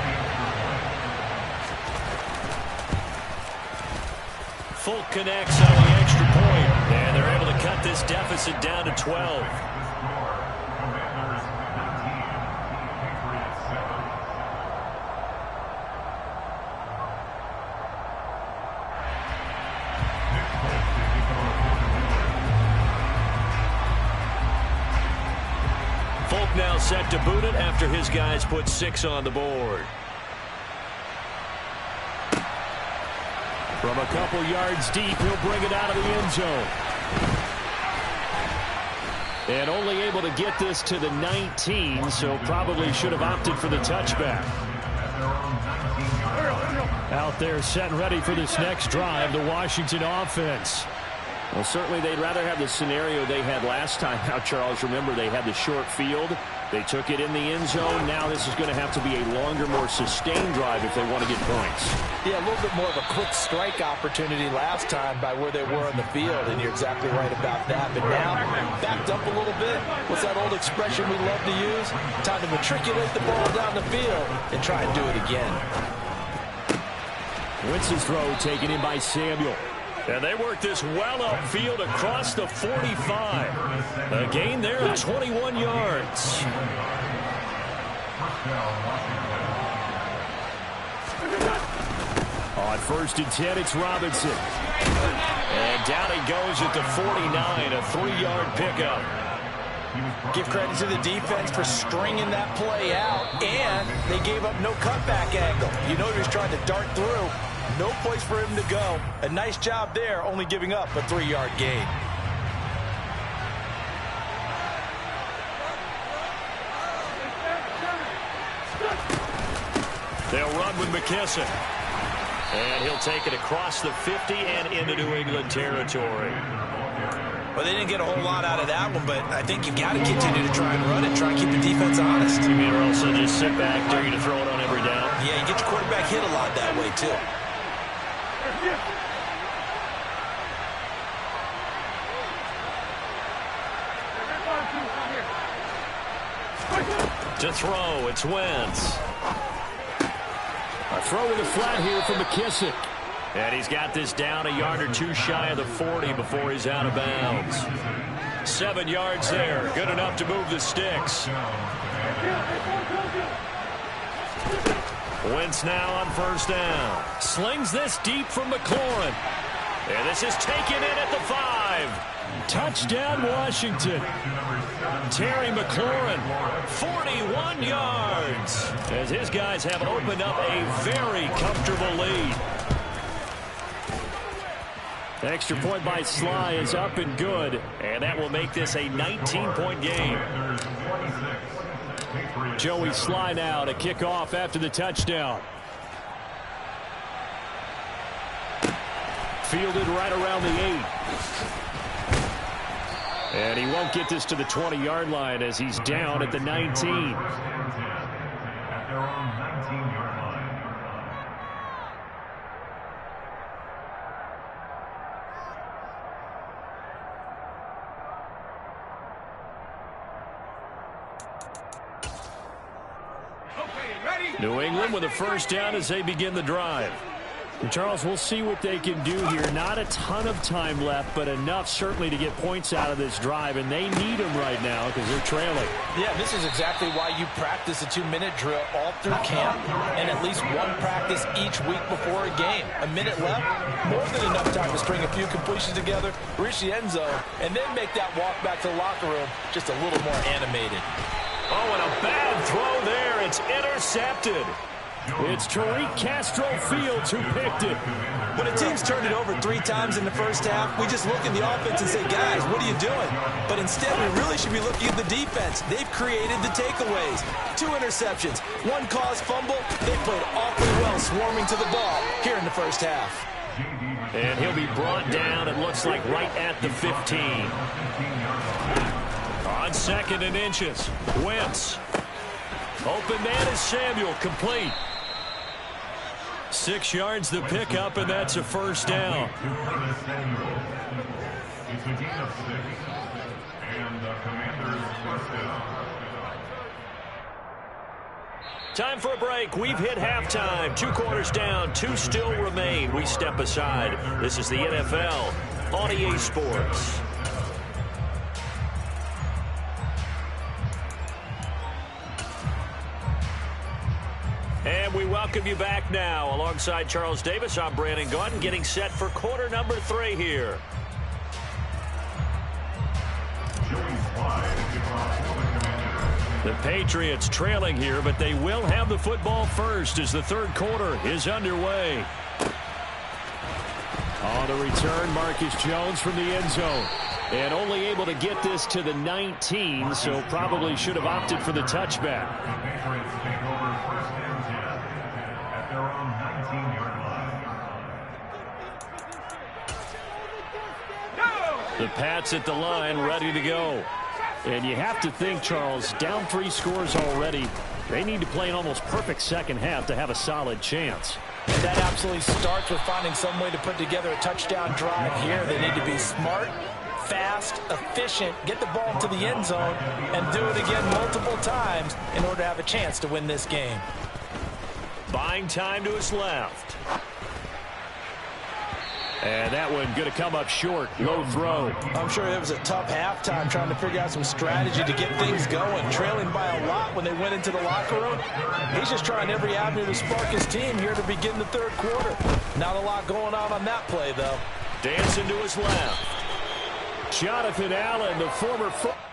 Speaker 1: Folk connects on the extra point. And they're able to cut this deficit down to 12. Folk now set to boot it after his guys put 6 on the board. From a couple yards deep, he'll bring it out of the end zone. And only able to get this to the 19, so probably should have opted for the touchback. Out there set and ready for this next drive, the Washington offense. Well, certainly they'd rather have the scenario they had last time out, Charles. Remember, they had the short field.
Speaker 4: They took it in the end zone. Now this is going to have to be a longer, more sustained drive if they want to get points.
Speaker 3: Yeah, a little bit more of a quick strike opportunity last time by where they were on the field, and you're exactly right about that. But now, backed up a little bit. What's that old expression we love to use? Time to matriculate the ball down the field and try and do it again.
Speaker 4: Wentz's throw taken in by Samuel.
Speaker 1: And they work this well upfield across the 45. A gain there of 21 yards.
Speaker 4: On 1st and 10, it's Robinson.
Speaker 1: And down he goes at the 49, a 3-yard pickup.
Speaker 3: Give credit to the defense for stringing that play out, and they gave up no cutback angle. You know he was trying to dart through. No place for him to go. A nice job there, only giving up a 3-yard gain.
Speaker 1: They'll run with McKissick. And he'll take it across the 50 and into New England territory.
Speaker 2: Well, they didn't get a whole lot out of that one, but I think you've got to continue to try and run it, try and keep the defense honest.
Speaker 1: You mean, or also just sit back, dare you to throw it on every down?
Speaker 2: Yeah, you get your quarterback hit a lot that way, too.
Speaker 1: To throw, it's Wentz.
Speaker 4: A throw in the flat here from McKissick.
Speaker 1: And he's got this down a yard or two shy of the 40 before he's out of bounds. 7 yards there. Good enough to move the sticks. Wentz now on 1st down. Slings this deep from McLaurin. And this is taken in at the 5. Touchdown, Washington. Terry McLaurin, 41 yards. As his guys have opened up a very comfortable lead.
Speaker 4: The extra point by Sly is up and good.
Speaker 1: And that will make this a 19-point game.
Speaker 4: Joey Sly now to kick off after the touchdown. Fielded right around the 8. And he won't get this to the 20-yard line as he's down at the 19.
Speaker 1: New England with a 1st down as they begin the drive.
Speaker 4: And Charles, we'll see what they can do here. Not a ton of time left, but enough certainly to get points out of this drive, and they need them right now because they're trailing.
Speaker 3: Yeah, this is exactly why you practice a 2-minute drill all through camp and at least one practice each week before a game. A minute left, more than enough time to string a few completions together, reach the end zone, and then make that walk back to the locker room just a little more animated.
Speaker 1: Oh, and a bad throw there. It's intercepted.
Speaker 4: It's Tariq Castro Fields who picked it.
Speaker 2: When a team's turned it over 3 times in the first half, we just look at the offense and say, guys, what are you doing? But instead, we really should be looking at the defense. They've created the takeaways. 2 interceptions, 1 caused fumble. They played awfully well swarming to the ball here in the first half.
Speaker 1: And he'll be brought down, it looks like, right at the 15. On 2nd and inches, Wentz. Open man is Samuel, complete. 6 yards the pickup, and that's a 1st down. Time for a break. We've hit halftime. 2 quarters down, 2 still remain. We step aside. This is the NFL on EA Sports. And we welcome you back now. Alongside Charles Davis, I'm Brandon Gaudin, getting set for quarter number 3 here. The Patriots trailing here, but they will have the football first as the 3rd quarter is underway.
Speaker 4: On the return, Marcus Jones from the end zone. And only able to get this to the 19, so probably should have opted for the touchback. The Pats at the line, ready to go. And you have to think, Charles, down 3 scores already. They need to play an almost perfect second half to have a solid chance.
Speaker 3: And that absolutely starts with finding some way to put together a touchdown drive here. They need to be smart, fast, efficient, get the ball to the end zone, and do it again multiple times in order to have a chance to win this game.
Speaker 1: Buying time to his left.
Speaker 4: And that one going to come up short. Low throw.
Speaker 3: I'm sure it was a tough halftime trying to figure out some strategy to get things going. Trailing by a lot when they went into the locker room. He's just trying every avenue to spark his team here to begin the third quarter. Not a lot going on that play, though.
Speaker 1: Dancing to his left. Jonathan Allen, the former football